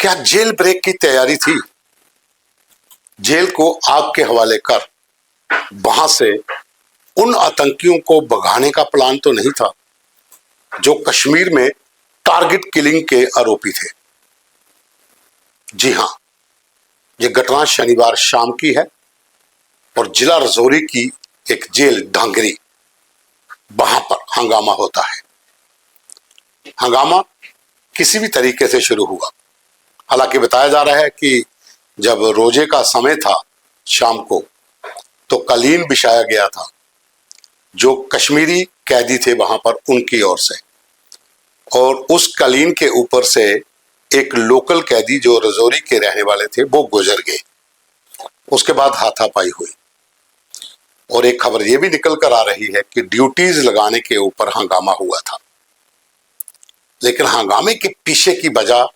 क्या jail break की तैयारी थी? जेल को आग के हवाले कर वहां से उन आतंकियों को भगाने का प्लान तो नहीं था जो कश्मीर में टारगेट किलिंग के आरोपी थे। जी हां, यह घटना शनिवार शाम की है और जिला रजौरी की एक जेल ढांगरी, वहां पर हंगामा होता है। हंगामा किसी भी तरीके से शुरू हुआ। हालांकि बताया जा रहा है कि जब रोजे का समय था शाम को, तो कालीन बिछाया गया था जो कश्मीरी कैदी थे वहां पर उनकी ओर से, और उस कालीन के ऊपर से एक लोकल कैदी जो रजौरी के रहने वाले थे वो गुजर गए। उसके बाद हाथापाई हुई और एक खबर यह भी निकल कर आ रही है कि ड्यूटीज लगाने के ऊपर हंगामा हुआ था। लेकिन हंगामे के पीछे की वजह,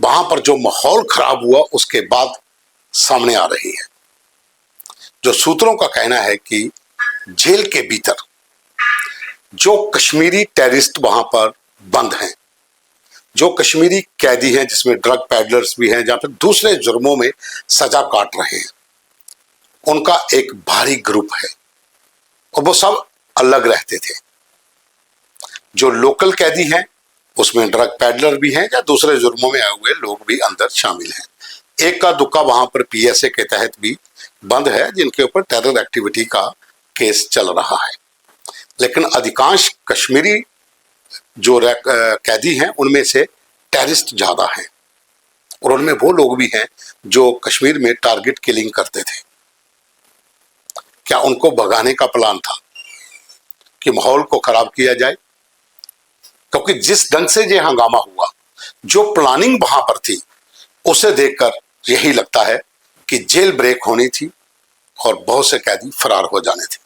वहां पर जो माहौल खराब हुआ उसके बाद सामने आ रही है। जो सूत्रों का कहना है कि जेल के भीतर जो कश्मीरी टेररिस्ट वहां पर बंद हैं, जो कश्मीरी कैदी हैं जिसमें ड्रग पैडलर्स भी हैं, जहां पर दूसरे जुर्मों में सजा काट रहे हैं, उनका एक भारी ग्रुप है और वो सब अलग रहते थे। जो लोकल कैदी हैं उसमें ड्रग पैडलर भी हैं या दूसरे जुर्मों में आए हुए लोग भी अंदर शामिल हैं। एक का दुक्का वहां पर पीएसए के तहत भी बंद है जिनके ऊपर टेरर एक्टिविटी का केस चल रहा है। लेकिन अधिकांश कश्मीरी जो कैदी हैं उनमें से टेररिस्ट ज्यादा हैं और उनमें वो लोग भी हैं जो कश्मीर में टारगेट किलिंग करते थे। क्या उनको भगाने का प्लान था कि माहौल को खराब किया जाए? क्योंकि जिस ढंग से ये हंगामा हुआ, जो प्लानिंग वहां पर थी, उसे देखकर यही लगता है कि जेल ब्रेक होनी थी और बहुत से कैदी फरार हो जाने थे।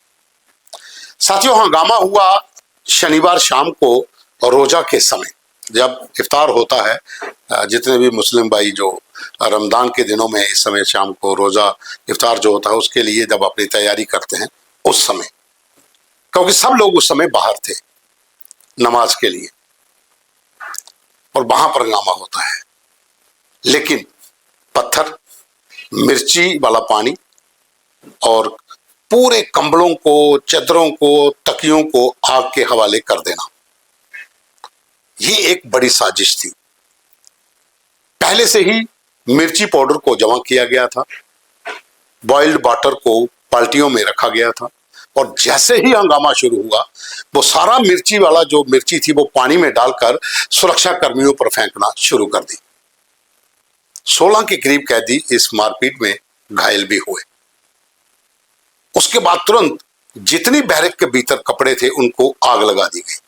साथियों, हंगामा हुआ शनिवार शाम को रोजा के समय, जब इफ्तार होता है। जितने भी मुस्लिम भाई जो रमजान के दिनों में इस समय शाम को रोजा इफ्तार जो होता है उसके लिए जब अपनी तैयारी करते हैं उस समय, क्योंकि सब लोग उस समय बाहर थे नमाज के लिए और वहां पर हंगामा होता है। लेकिन पत्थर, मिर्ची वाला पानी और पूरे कंबलों को, चादरों को, तकियों को आग के हवाले कर देना, ये एक बड़ी साजिश थी। पहले से ही मिर्ची पाउडर को जमा किया गया था, बॉइल्ड वाटर को बाल्टियों में रखा गया था और जैसे ही हंगामा शुरू हुआ वो सारा मिर्ची वाला जो मिर्ची थी वो पानी में डालकर सुरक्षा कर्मियों पर फेंकना शुरू कर दी। 16 के करीब कैदी इस मारपीट में घायल भी हुए। उसके बाद तुरंत जितनी बैरक के भीतर कपड़े थे उनको आग लगा दी गई।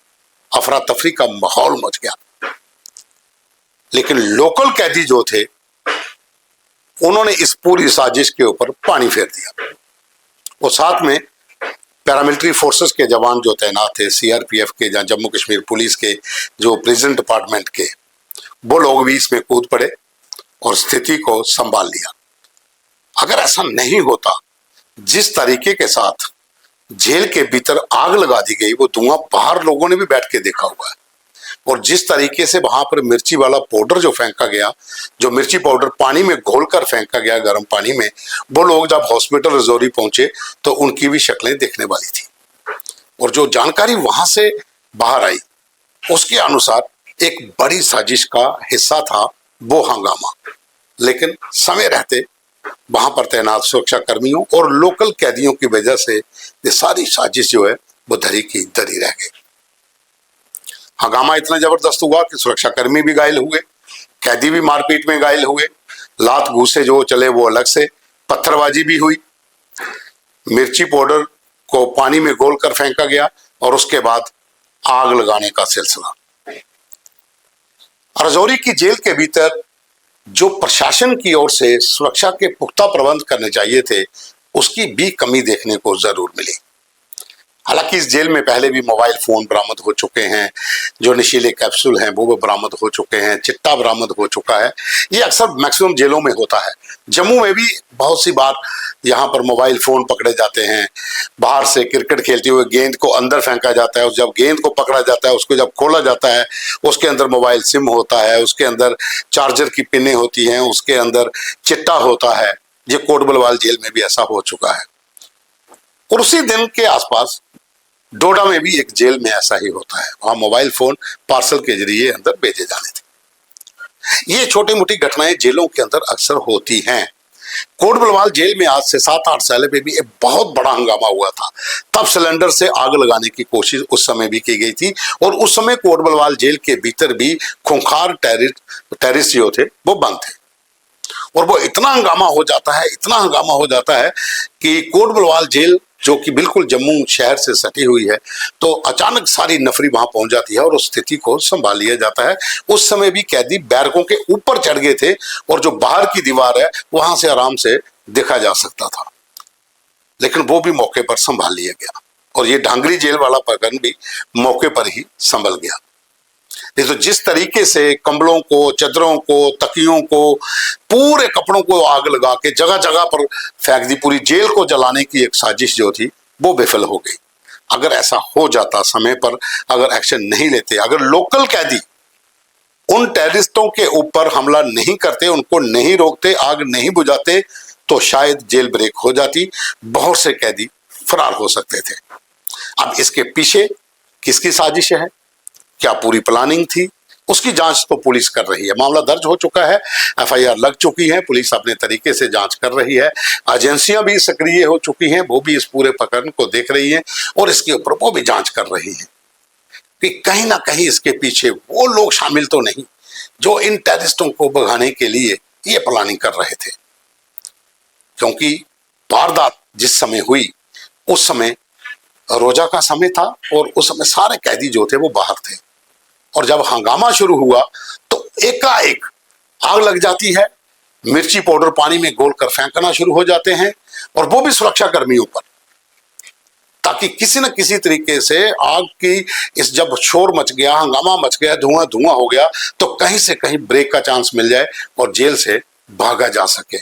अफरा तफरी का माहौल मच गया। लेकिन लोकल कैदी जो थे उन्होंने इस पूरी साजिश के ऊपर पानी फेर दिया और साथ में पैरामिलिट्री फोर्सेस के जवान जो तैनात थे, सीआरपीएफ के या जम्मू कश्मीर पुलिस के, जो प्रिजन डिपार्टमेंट के, वो लोग भी इसमें कूद पड़े और स्थिति को संभाल लिया। अगर ऐसा नहीं होता, जिस तरीके के साथ जेल के भीतर आग लगा दी गई, वो धुआं बाहर लोगों ने भी बैठ के देखा हुआ है, और जिस तरीके से वहां पर मिर्ची वाला पाउडर जो फेंका गया, जो मिर्ची पाउडर पानी में घोलकर फेंका गया गर्म पानी में, वो लोग जब हॉस्पिटल रजौरी पहुंचे तो उनकी भी शक्लें देखने वाली थी। और जो जानकारी वहां से बाहर आई उसके अनुसार एक बड़ी साजिश का हिस्सा था वो हंगामा। लेकिन समय रहते वहां पर तैनात सुरक्षा कर्मियों और लोकल कैदियों की वजह से ये सारी साजिश जो है वो धरी की धरी रह गई। हंगामा इतना जबरदस्त हुआ कि सुरक्षा कर्मी भी घायल हुए, कैदी भी मारपीट में घायल हुए, लात घूसे जो चले वो अलग से, पत्थरबाजी भी हुई, मिर्ची पाउडर को पानी में घोलकर फेंका गया और उसके बाद आग लगाने का सिलसिला। रजौरी की जेल के भीतर जो प्रशासन की ओर से सुरक्षा के पुख्ता प्रबंध करने चाहिए थे, उसकी भी कमी देखने को जरूर मिली। हालांकि इस जेल में पहले भी मोबाइल फोन बरामद हो चुके हैं, जो नशीले कैप्सूल हैं वो भी बरामद हो चुके हैं, चिट्टा बरामद हो चुका है। ये अक्सर मैक्सिमम जेलों में होता है। जम्मू में भी बहुत सी बार यहाँ पर मोबाइल फोन पकड़े जाते हैं। बाहर से क्रिकेट खेलते हुए गेंद को अंदर फेंका जाता है, और जब गेंद को पकड़ा जाता है, उसको जब खोला जाता है, उसके अंदर मोबाइल सिम होता है, उसके अंदर चार्जर की पिनें होती हैं, उसके अंदर चिट्टा होता है। ये कोट बलवाल जेल में भी ऐसा हो चुका है। और उसी दिन के आसपास डोडा में भी एक जेल में ऐसा ही होता है। वहां मोबाइल फोन पार्सल के जरिए अंदर भेजे जाने थे। ये छोटी मोटी घटनाएं जेलों के अंदर अक्सर होती हैं। कोट बलवाल जेल में आज से 7-8 साल पहले भी एक बहुत बड़ा हंगामा हुआ था। तब सिलेंडर से आग लगाने की कोशिश उस समय भी की गई थी, और उस समय कोट बलवाल जेल के भीतर भी खूंखार टेररिस्ट जो थे वो बंद थे। और वो इतना हंगामा हो जाता है कि कोट बलवाल जेल, जो कि बिल्कुल जम्मू शहर से सटी हुई है, तो अचानक सारी नफरी वहां पहुंच जाती है और उस स्थिति को संभाल लिया जाता है। उस समय भी कैदी बैरकों के ऊपर चढ़ गए थे, और जो बाहर की दीवार है वहां से आराम से देखा जा सकता था, लेकिन वो भी मौके पर संभाल लिया गया। और ये ढांगरी जेल वाला प्रकरण भी मौके पर ही संभल गया। तो जिस तरीके से कंबलों को, चादरों को, तकियों को, पूरे कपड़ों को आग लगा के जगह जगह पर फेंक दी, पूरी जेल को जलाने की एक साजिश जो थी वो विफल हो गई। अगर ऐसा हो जाता समय पर, अगर एक्शन नहीं लेते, अगर लोकल कैदी उन टेररिस्टों के ऊपर हमला नहीं करते, उनको नहीं रोकते, आग नहीं बुझाते, तो शायद जेल ब्रेक हो जाती, बहुत से कैदी फरार हो सकते थे। अब इसके पीछे किसकी साजिश है, क्या पूरी प्लानिंग थी, उसकी जांच तो पुलिस कर रही है। मामला दर्ज हो चुका है, एफआईआर लग चुकी है, पुलिस अपने तरीके से जांच कर रही है। एजेंसियां भी सक्रिय हो चुकी हैं, वो भी इस पूरे प्रकरण को देख रही हैं और इसके ऊपर वो भी जांच कर रही हैं कि कहीं ना कहीं इसके पीछे वो लोग शामिल तो नहीं जो इन टेररिस्टों को भगाने के लिए ये प्लानिंग कर रहे थे। क्योंकि वारदात जिस समय हुई उस समय रोजा का समय था, और उस समय सारे कैदी जो थे वो बाहर थे, और जब हंगामा शुरू हुआ तो एकाएक आग लग जाती है। मिर्ची पाउडर पानी में घोलकर फेंकना शुरू हो जाते हैं, और वो भी सुरक्षा कर्मियों पर, ताकि किसी न किसी तरीके से आग की इस जब शोर मच गया, हंगामा मच गया, धुआं धुआं हो गया, तो कहीं से कहीं ब्रेक का चांस मिल जाए और जेल से भागा जा सके।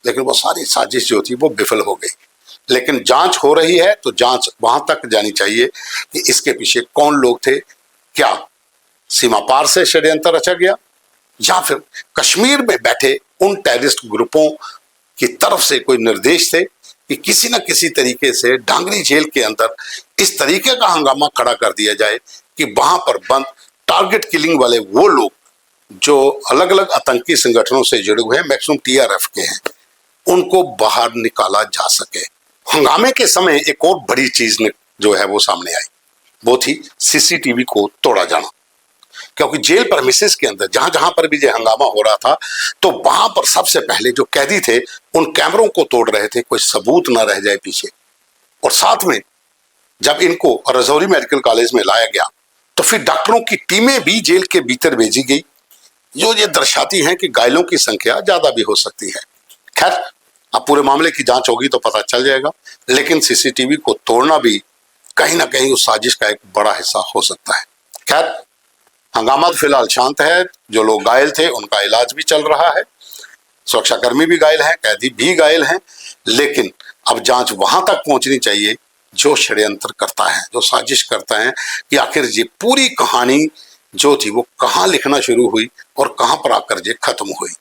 लेकिन वो सारी साजिश जो थी वो विफल हो गई। लेकिन जांच हो रही है, तो जांच वहां तक जानी चाहिए कि इसके पीछे कौन लोग थे, क्या सीमा पार से षड्यंत्र रचा गया, या फिर कश्मीर में बैठे उन टेररिस्ट ग्रुपों की तरफ से कोई निर्देश थे कि किसी न किसी तरीके से ढांगरी जेल के अंदर इस तरीके का हंगामा खड़ा कर दिया जाए कि वहां पर बंद टारगेट किलिंग वाले वो लोग जो अलग अलग आतंकी संगठनों से जुड़े हुए हैं, मैक्सिमम टीआरएफ के हैं, उनको बाहर निकाला जा सके। हंगामे के समय एक और बड़ी चीज जो है वो सामने आई, वो थी सीसीटीवी को तोड़ा जाना। क्योंकि जेल परमिसेस के अंदर जहां जहां पर भी ये हंगामा हो रहा था, तो वहां पर सबसे पहले जो कैदी थे उन कैमरों को तोड़ रहे थे, कोई सबूत ना रह जाए पीछे। और साथ में जब इनको रजौरी मेडिकल कॉलेज में लाया गया, तो फिर डॉक्टरों की टीमें भी जेल के भीतर भेजी गई, जो ये दर्शाती हैं कि घायलों की संख्या ज्यादा भी हो सकती है। खैर, अब पूरे मामले की जांच होगी तो पता चल जाएगा, लेकिन सीसीटीवी को तोड़ना भी कहीं ना कहीं उस साजिश का एक बड़ा हिस्सा हो सकता है। खैर, हंगामा फिलहाल शांत है। जो लोग घायल थे उनका इलाज भी चल रहा है, सुरक्षाकर्मी भी घायल हैं, कैदी भी घायल हैं, लेकिन अब जांच वहां तक पहुंचनी चाहिए जो षड्यंत्र करता है, जो साजिश करता है, कि आखिर ये पूरी कहानी जो थी वो कहाँ लिखना शुरू हुई और कहाँ पर आकर ये खत्म हुई।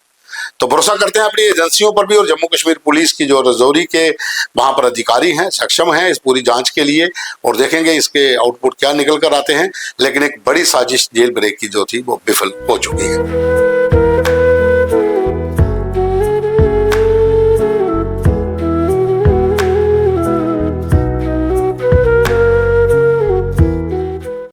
तो भरोसा करते हैं अपनी एजेंसियों पर भी, और जम्मू कश्मीर पुलिस की जो रजौरी के वहां पर अधिकारी हैं सक्षम हैं इस पूरी जांच के लिए, और देखेंगे इसके आउटपुट क्या निकल कर आते हैं। लेकिन एक बड़ी साजिश जेल ब्रेक की जो थी वो विफल हो चुकी है।